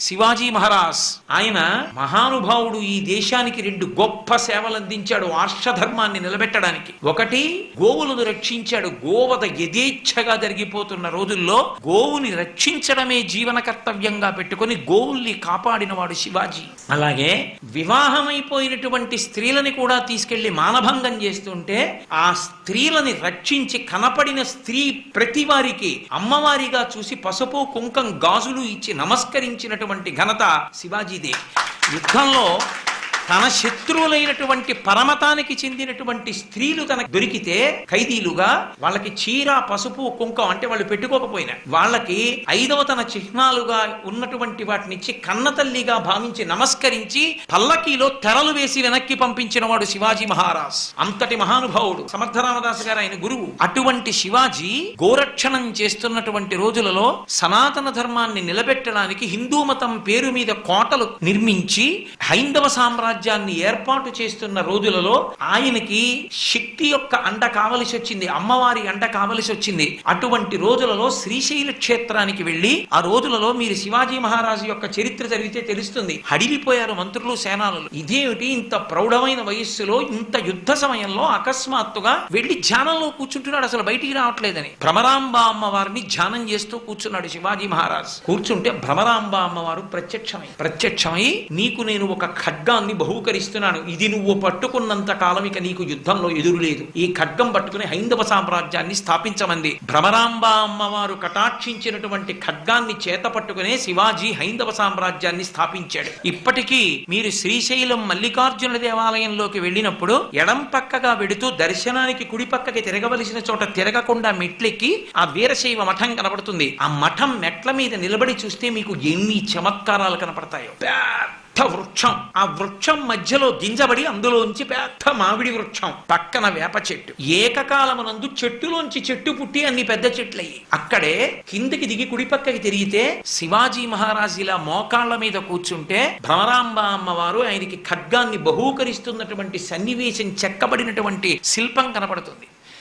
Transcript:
శివాజీ మహారాజ్ ఆయన మహానుభావుడు. ఈ దేశానికి 2 గొప్ప సేవలు అందించాడు ఆర్షధర్మాన్ని నిలబెట్టడానికి. ఒకటి, గోవులను రక్షించాడు. గోవధ యథేచ్ఛగా జరిగిపోతున్న రోజుల్లో గోవుని రక్షించడమే జీవన కర్తవ్యంగా పెట్టుకుని గోవుల్ని కాపాడినవాడు శివాజీ. అలాగే వివాహమైపోయినటువంటి స్త్రీలని కూడా తీసుకెళ్లి మానభంగం చేస్తుంటే ఆ స్త్రీలని రక్షించి కనపడిన స్త్రీ ప్రతి వారికి అమ్మవారిగా చూసి పసుపు కుంకం గాజులు ఇచ్చి నమస్కరించినటువంటి ఘనత శివాజీదే. యుద్ధంలో తన శత్రువులైనటువంటి పరమతానికి చెందినటువంటి స్త్రీలు తనకు దొరికితే ఖైదీలుగా వాళ్ళకి చీర పసుపు కుంకం అంటే వాళ్ళు పెట్టుకోకపోయినా వాళ్ళకి 5వ తన చిహ్నాలుగా ఉన్నటువంటి వాటినిచ్చి కన్నతల్లిగా భావించి నమస్కరించి పల్లకీలో తెరలు వేసి వెనక్కి పంపించిన వాడు శివాజీ మహారాజ్. అంతటి మహానుభావుడు. సమర్థరామదాసు గారు ఆయన గురువు. అటువంటి శివాజీ గోరక్షణం చేస్తున్నటువంటి రోజులలో సనాతన ధర్మాన్ని నిలబెట్టడానికి హిందూ మతం పేరు మీద కోటలు నిర్మించి హైందవ సామ్రాజ్యాన్ని ఏర్పాటు చేస్తున్న రోజులలో ఆయనకి శక్తి యొక్క అండ కావలసి వచ్చింది, అమ్మవారి అండ కావలసి వచ్చింది. అటువంటి రోజులలో శ్రీశైల క్షేత్రానికి వెళ్లి ఆ రోజులలో మీరు శివాజీ మహారాజు యొక్క చరిత్ర చదివితే తెలుస్తుంది. హడిలిపోయారు మంత్రులు, సేనానులు. ఇదేమిటి ఇంత ప్రౌఢమైన వయస్సులో ఇంత యుద్ధ సమయంలో అకస్మాత్తుగా వెళ్లి ధ్యానంలో కూర్చుంటున్నాడు, అసలు బయటికి రావట్లేదని. భ్రమరాంబ అమ్మవారిని ధ్యానం చేస్తూ కూర్చున్నాడు శివాజీ మహారాజ్. కూర్చుంటే భ్రమరాంబ అమ్మవారు ప్రత్యక్షమై నీకు నేను ఒక ఖడ్గాన్ని బహూకరిస్తున్నాను, ఇది నువ్వు పట్టుకున్నంత కాలం ఇక నీకు యుద్ధంలో ఎదురులేదు, ఈ ఖడ్గం పట్టుకుని హైందవ సామ్రాజ్యాన్ని స్థాపించమంది. భ్రమరాంబ అమ్మవారు కటాక్షించినటువంటి ఖడ్గాన్ని చేత పట్టుకునే శివాజీ హైందవ సామ్రాజ్యాన్ని స్థాపించాడు. ఇప్పటికీ మీరు శ్రీశైలం మల్లికార్జున దేవాలయంలోకి వెళ్ళినప్పుడు ఎడం పక్కగా వెడుతూ దర్శనానికి కుడి పక్కకి తిరగవలసిన చోట తిరగకుండా మెట్లెక్కి ఆ వీరశైవ మఠం కనబడుతుంది. ఆ మఠం మెట్ల మీద నిలబడి చూస్తే మీకు ఎన్ని చమత్కారాలు కనపడతాయో. వృక్షం, ఆ వృక్షం మధ్యలో గింజబడి అందులోంచి పెద్ద మామిడి వృక్షం, పక్కన వేప చెట్టు. ఏకకాలమునందు చెట్టులోంచి చెట్టు పుట్టి అన్ని పెద్ద చెట్లయ్యి. అక్కడే కిందకి దిగి కుడిపక్కకి తిరిగితే శివాజీ మహారాజ్ ఇలా మోకాళ్ల మీద కూర్చుంటే భ్రమరాంబ అమ్మవారు ఆయనకి ఖడ్గాన్ని బహూకరిస్తున్నటువంటి సన్నివేశం చెక్కబడినటువంటి శిల్పం కనపడుతుంది.